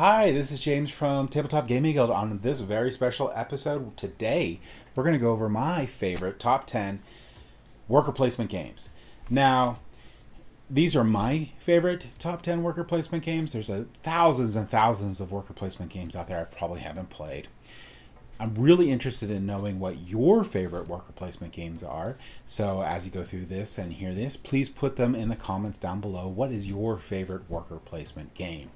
Hi, this is James from Tabletop Gaming Guild. On this very special episode today, we're going to go over my favorite top 10 worker placement games. Now, these are my favorite top 10 worker placement games. There's thousands and thousands of worker placement games out there I probably haven't played. I'm really interested in knowing what your favorite worker placement games are. So as you go through this and hear this, please put them in the comments down below. What is your favorite worker placement game?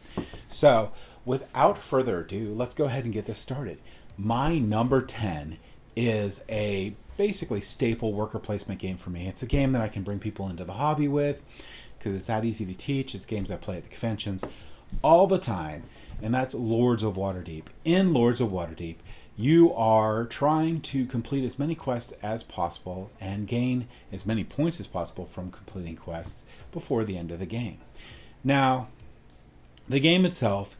So without further ado, let's go ahead and get this started. My number 10 is a basically staple worker placement game for me. It's a game that I can bring people into the hobby with because it's that easy to teach. It's games I play at the conventions all the time, and that's Lords of Waterdeep. In Lords of Waterdeep, you are trying to complete as many quests as possible and gain as many points as possible from completing quests before the end of the game. Now, the game itself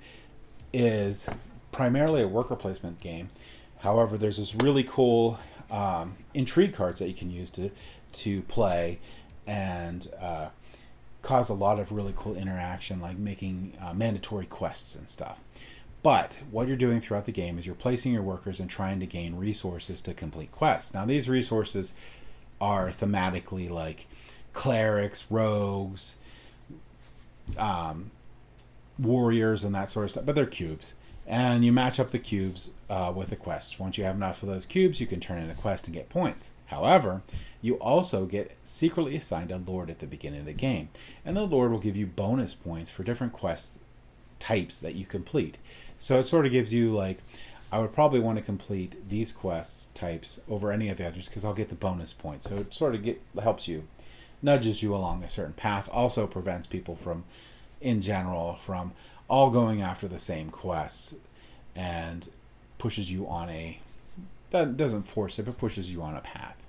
is primarily a worker placement game. However, there's this really cool intrigue cards that you can use to play and cause a lot of really cool interaction, like making mandatory quests and stuff. But what you're doing throughout the game is you're placing your workers and trying to gain resources to complete quests. Now, these resources are thematically like clerics, rogues, warriors, and that sort of stuff, but they're cubes. And you match up the cubes with the quests. Once you have enough of those cubes, you can turn in a quest and get points. However, you also get secretly assigned a lord at the beginning of the game. And the lord will give you bonus points for different quest types that you complete. So it sort of gives you, like, I would probably want to complete these quest types over any of the others because I'll get the bonus points. So it sort of helps you, nudges you along a certain path. Also prevents people from, in general, from all going after the same quests, and pushes you on that doesn't force it, but pushes you on a path.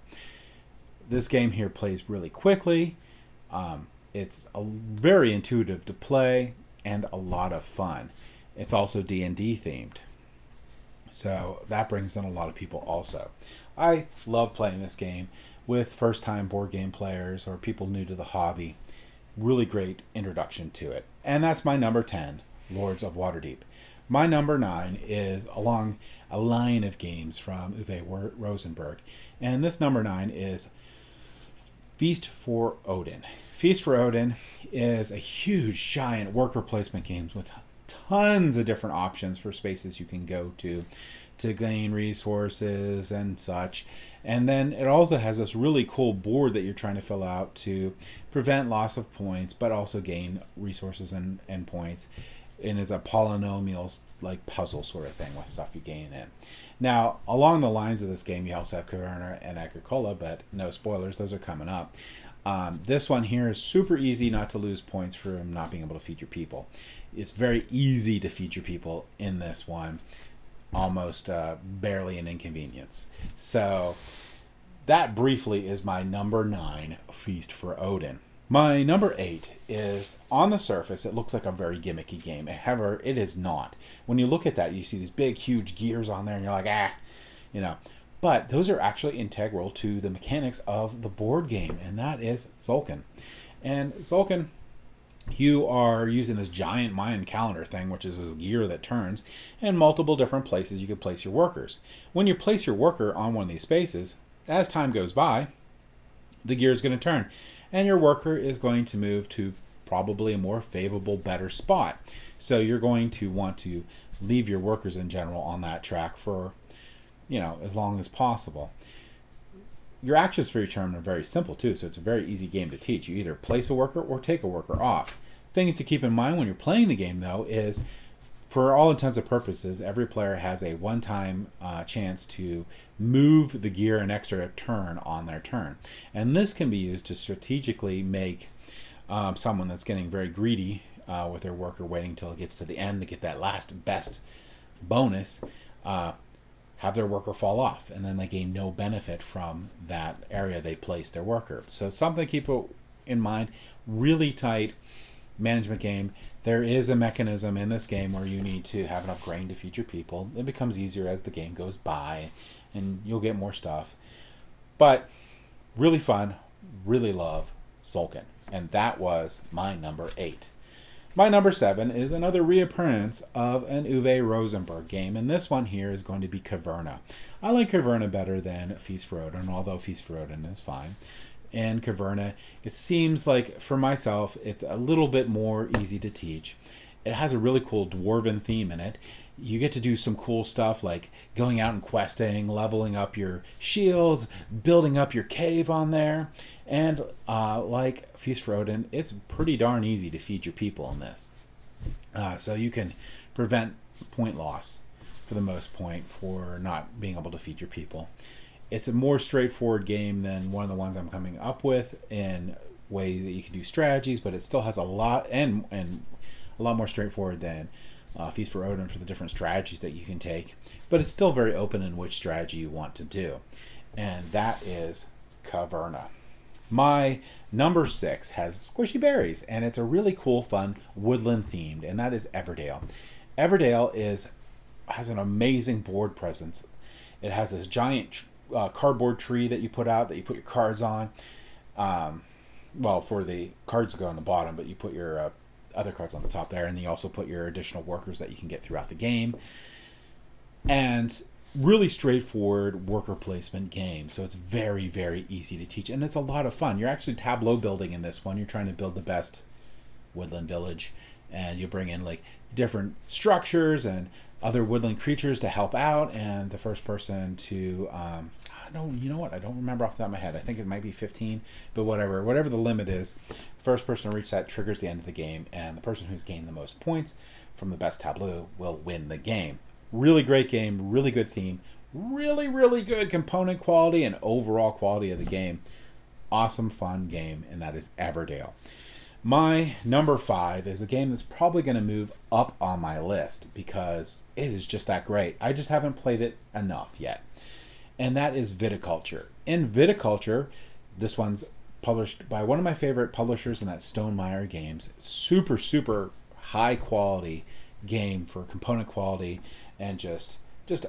This game here plays really quickly. It's very intuitive to play and a lot of fun. It's also D&D themed, so that brings in a lot of people also. I love playing this game with first-time board game players or people new to the hobby. Really great introduction to it. And that's my number 10, Lords of Waterdeep. My number 9 is along a line of games from Uwe Rosenberg, and this number 9 is Feast for Odin. Feast for Odin is a huge, giant worker placement game with tons of different options for spaces you can go to gain resources and such. And then it also has this really cool board that you're trying to fill out to prevent loss of points, but also gain resources and points. And it's a polynomial, like, puzzle sort of thing with stuff you gain in. Now, along the lines of this game, you also have Caverna and Agricola, but no spoilers, those are coming up. This one here is super easy not to lose points from not being able to feed your people. It's very easy to feed your people in this one, almost barely an inconvenience. So that briefly is my number 9, Feast for Odin. My number 8 is, on the surface, it looks like a very gimmicky game. However, it is not. When you look at that, you see these big, huge gears on there, and you're like, you know. But those are actually integral to the mechanics of the board game, and that is Sulkin. And Sulkin, you are using this giant Mayan calendar thing, which is this gear that turns, and multiple different places you can place your workers. When you place your worker on one of these spaces, as time goes by, the gear is going to turn, and your worker is going to move to probably a more favorable, better spot. So you're going to want to leave your workers in general on that track for, as long as possible. Your actions for your turn are very simple too, so it's a very easy game to teach. You either place a worker or take a worker off. Things to keep in mind when you're playing the game, though, is for all intents and purposes, every player has a one-time chance to move the gear an extra turn on their turn. And this can be used to strategically make someone that's getting very greedy with their worker waiting until it gets to the end to get that last best bonus, have their worker fall off, and then they gain no benefit from that area they placed their worker. So something to keep in mind. Really tight management game. There is a mechanism in this game where you need to have enough grain to feed your people. It becomes easier as the game goes by, and you'll get more stuff. But really fun, really love Sulkin. And that was my number 8. My number 7 is another reappearance of an Uwe Rosenberg game, and this one here is going to be Caverna. I like Caverna better than Feast for Odin, although Feast for Odin is fine. And Caverna, it seems like, for myself, it's a little bit more easy to teach. It has a really cool dwarven theme in it. You get to do some cool stuff like going out and questing, leveling up your shields, building up your cave on there. And like Feast for Odin, it's pretty darn easy to feed your people in this. So you can prevent point loss for the most point for not being able to feed your people. It's a more straightforward game than one of the ones I'm coming up with in way that you can do strategies, but it still has a lot and a lot more straightforward than Feast for Odin for the different strategies that you can take. But it's still very open in which strategy you want to do. And that is Caverna. My number 6 has squishy berries, and it's a really cool, fun woodland themed, and that is Everdale. Everdale has an amazing board presence. It has this giant cardboard tree that you put out that you put your cards on. Well, for the cards to go on the bottom, but you put your other cards on the top there, and then you also put your additional workers that you can get throughout the game. And really straightforward worker placement game, so it's very, very easy to teach, and it's a lot of fun. You're actually tableau building in this one. You're trying to build the best woodland village, and you bring in like different structures and other woodland creatures to help out, and the first person to I don't remember off the top of my head. I think it might be 15, but whatever the limit is, first person to reach that triggers the end of the game, and the person who's gained the most points from the best tableau will win the game. Really great game, really good theme, really, really good component quality and overall quality of the game. Awesome, fun game, and that is Everdale. My number 5 is a game that's probably going to move up on my list because it is just that great. I just haven't played it enough yet. And that is Viticulture. In Viticulture, this one's published by one of my favorite publishers, and that's Stonemaier Games. Super, super high quality game for component quality and just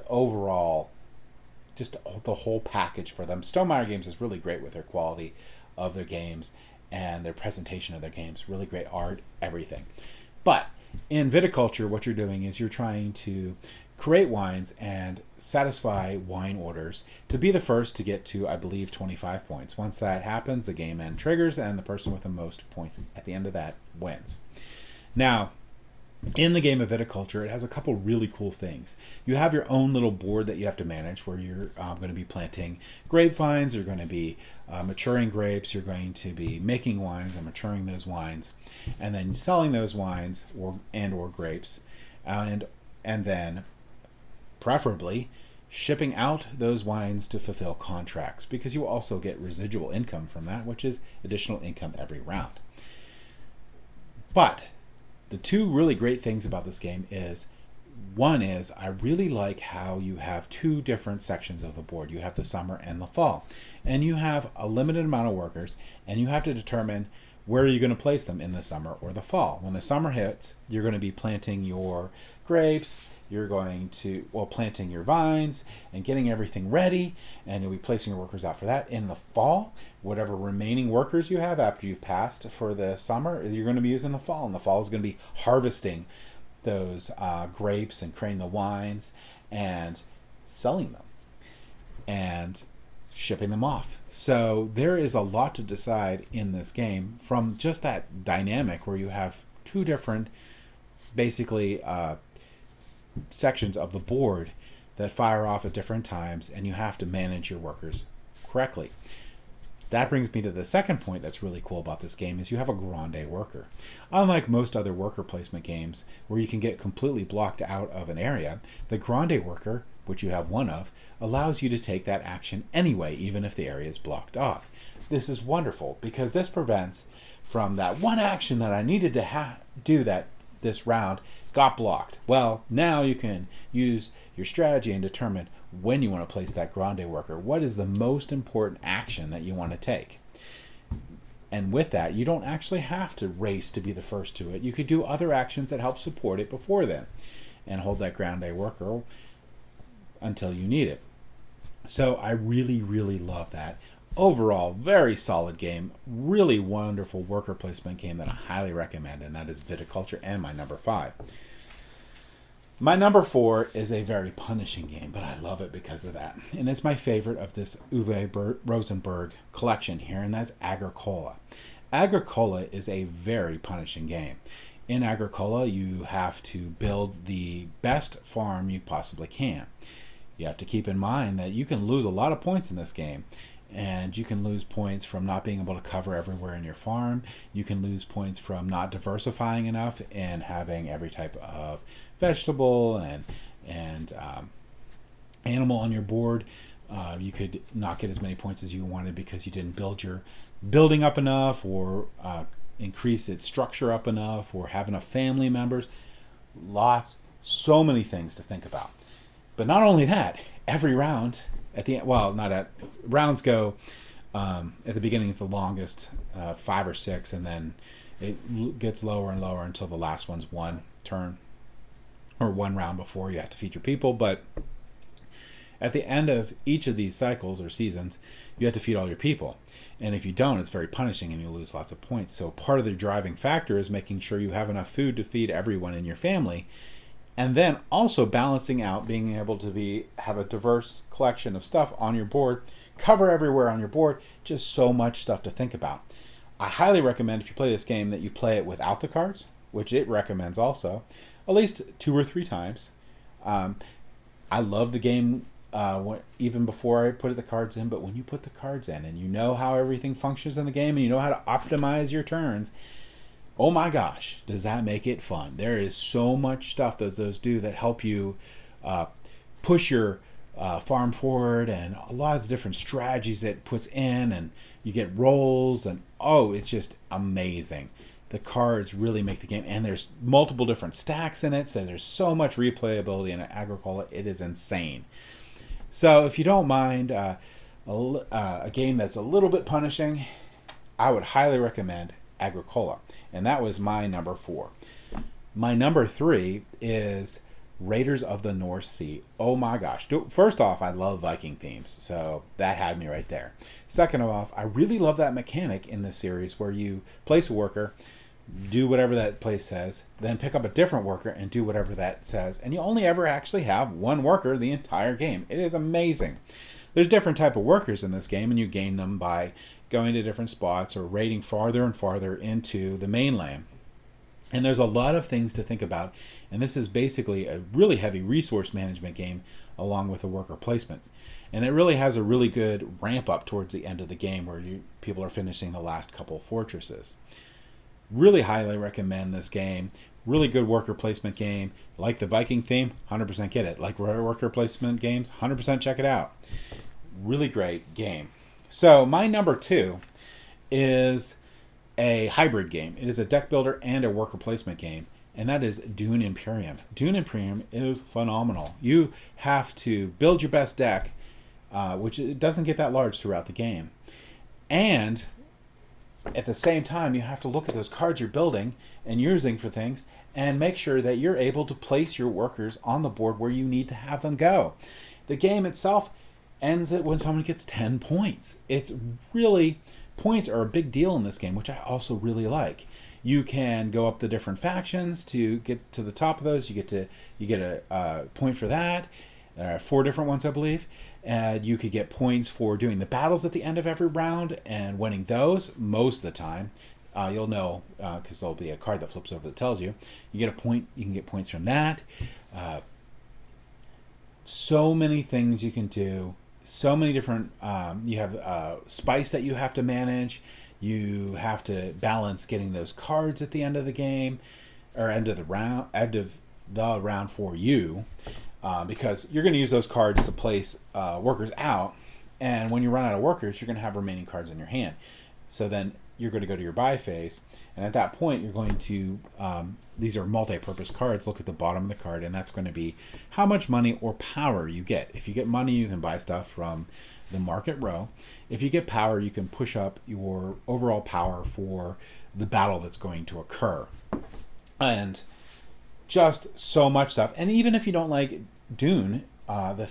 overall, just the whole package for them. Stonemaier Games is really great with their quality of their games and their presentation of their games. Really great art, everything. But in Viticulture, what you're doing is you're trying to create wines and satisfy wine orders to be the first to get to, I believe, 25 points. Once that happens, the game end triggers, and the person with the most points at the end of that wins. Now, in the game of Viticulture, it has a couple really cool things. You have your own little board that you have to manage where you're going to be planting grapevines, you're going to be maturing grapes, you're going to be making wines and maturing those wines, and then selling those wines or grapes, and then preferably shipping out those wines to fulfill contracts, because you also get residual income from that, which is additional income every round. But the two really great things about this game is, one is I really like how you have two different sections of the board. You have the summer and the fall, and you have a limited amount of workers, and you have to determine where you're going to place them in the summer or the fall. When the summer hits, you're going to be planting your grapes, you're going to, planting your vines and getting everything ready, and you'll be placing your workers out for that. In the fall, whatever remaining workers you have after you've passed for the summer, you're going to be using the fall, and the fall is going to be harvesting those grapes and creating the wines and selling them and shipping them off. So there is a lot to decide in this game from just that dynamic where you have two different, basically, sections of the board that fire off at different times, and you have to manage your workers correctly. That brings me to the second point that's really cool about this game is you have a grande worker. Unlike most other worker placement games where you can get completely blocked out of an area, the grande worker, which you have one of, allows you to take that action anyway, even if the area is blocked off. This is wonderful because this prevents from that one action that I needed to do that this round got blocked. Well, now you can use your strategy and determine when you want to place that grande worker. What is the most important action that you want to take? And with that, you don't actually have to race to be the first to it. You could do other actions that help support it before then and hold that grande worker until you need it. So I really, really love that. Overall, very solid game. Really wonderful worker placement game that I highly recommend, and that is Viticulture, and my number 5. My number 4 is a very punishing game, but I love it because of that. And it's my favorite of this Uwe Rosenberg collection here, and that's Agricola. Agricola is a very punishing game. In Agricola, you have to build the best farm you possibly can. You have to keep in mind that you can lose a lot of points in this game. And you can lose points from not being able to cover everywhere in your farm. You can lose points from not diversifying enough and having every type of vegetable and animal on your board. You could not get as many points as you wanted because you didn't build your building up enough, or increase its structure up enough, or have enough family members. So many things to think about. But not only that, every round at the end, well, not at rounds go at the beginning is the longest, 5 or 6, and then it gets lower and lower until the last one's one turn or one round before you have to feed your people. But at the end of each of these cycles or seasons, you have to feed all your people. And if you don't, it's very punishing and you lose lots of points. So part of the driving factor is making sure you have enough food to feed everyone in your family. And then also balancing out, being able to have a diverse collection of stuff on your board, cover everywhere on your board, just so much stuff to think about. I highly recommend, if you play this game, that you play it without the cards, which it recommends also, at least 2 or 3 times. I love the game even before I put the cards in, but when you put the cards in and you know how everything functions in the game and you know how to optimize your turns, oh my gosh, does that make it fun. There is so much stuff that those do that help you push your farm forward, and a lot of the different strategies that it puts in, and you get rolls, and it's just amazing. The cards really make the game, and there's multiple different stacks in it, so there's so much replayability in Agricola. It is insane. So if you don't mind a game that's a little bit punishing, I would highly recommend Agricola. And that was my number 4. My number 3 is Raiders of the North Sea. Oh my gosh. First off, I love Viking themes, so that had me right there. Second off, I really love that mechanic in this series where you place a worker, do whatever that place says, then pick up a different worker and do whatever that says, and you only ever actually have one worker the entire game. It is amazing. There's different type of workers in this game, and you gain them by going to different spots or raiding farther and farther into the mainland. And there's a lot of things to think about, and this is basically a really heavy resource management game along with a worker placement. And it really has a really good ramp up towards the end of the game where people are finishing the last couple of fortresses. Really highly recommend this game. Really good worker placement game. Like the Viking theme, 100% get it. Like worker placement games, 100% check it out. Really great game. So my number 2 is a hybrid game. It is a deck builder and a worker placement game, and that is Dune Imperium. Dune Imperium is phenomenal. You have to build your best deck, which it doesn't get that large throughout the game. And at the same time, you have to look at those cards you're building and using for things and make sure that you're able to place your workers on the board where you need to have them go. The game itself ends it when someone gets 10 points. It's really, points are a big deal in this game, which I also really like. You can go up the different factions to get to the top of those. You get a point for that. 4 different ones, I believe. And you could get points for doing the battles at the end of every round and winning those most of the time. You'll know because there'll be a card that flips over that tells you. You get a point. You can get points from that. So many things you can do. So many different. You have spice that you have to manage. You have to balance getting those cards at the end of the game, or end of the round for you. Because you're going to use those cards to place workers out, and when you run out of workers, you're going to have remaining cards in your hand. So then you're going to go to your buy phase, and at that point, you're going to these are multi-purpose cards. Look at the bottom of the card, and that's going to be how much money or power you get. If you get money, you can buy stuff from the market row. If you get power, you can push up your overall power for the battle that's going to occur. And just so much stuff. And even if you don't like Dune, the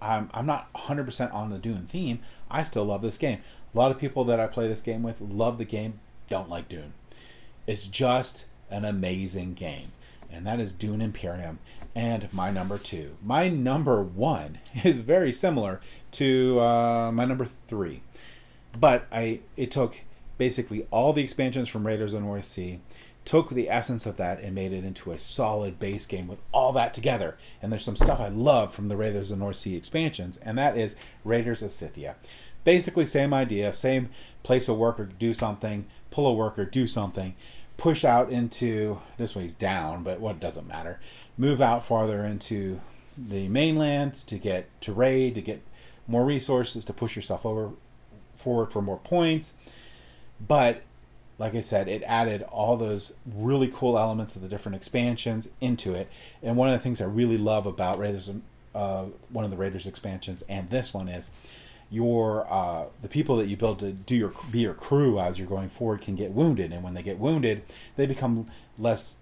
I'm not 100% on the Dune theme, I still love this game. A lot of people that I play this game with love the game, don't like Dune. It's just an amazing game. And that is Dune Imperium. And my number 2. My number 1 is very similar to my number 3. But it took basically all the expansions from Raiders of the North Sea, took the essence of that and made it into a solid base game with all that together. And there's some stuff I love from the Raiders of the North Sea expansions, and that is Raiders of Cythia. Basically same idea, same place a worker, do something, pull a worker, do something, push out into, this way's down, but what doesn't matter, move out farther into the mainland to raid, to get more resources, to push yourself forward for more points. But like I said, it added all those really cool elements of the different expansions into it. And one of the things I really love about Raiders, one of the Raiders expansions, and this one is the people that you build to be your crew as you're going forward can get wounded, and when they get wounded, they become less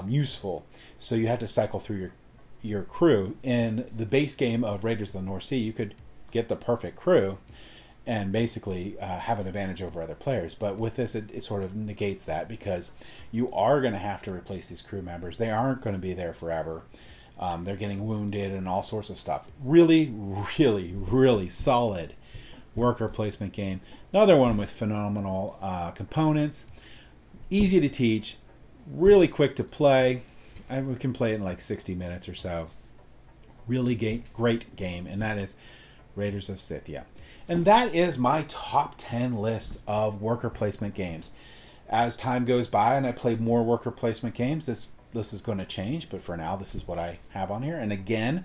useful. So you have to cycle through your crew. In the base game of Raiders of the North Sea, you could get the perfect crew and basically have an advantage over other players. But with this, it sort of negates that, because you are going to have to replace these crew members. They aren't going to be there forever. They're getting wounded and all sorts of stuff. Really, really, really solid worker placement game. Another one with phenomenal components. Easy to teach. Really quick to play. We can play it in like 60 minutes or so. Really great game. And that is Raiders of Cythia. And that is my top 10 list of worker placement games. As time goes by and I play more worker placement games, this is going to change, but for now, this is what I have on here. And again,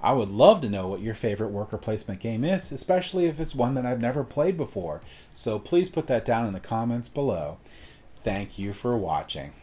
I would love to know what your favorite worker placement game is, especially if it's one that I've never played before. So please put that down in the comments below. Thank you for watching.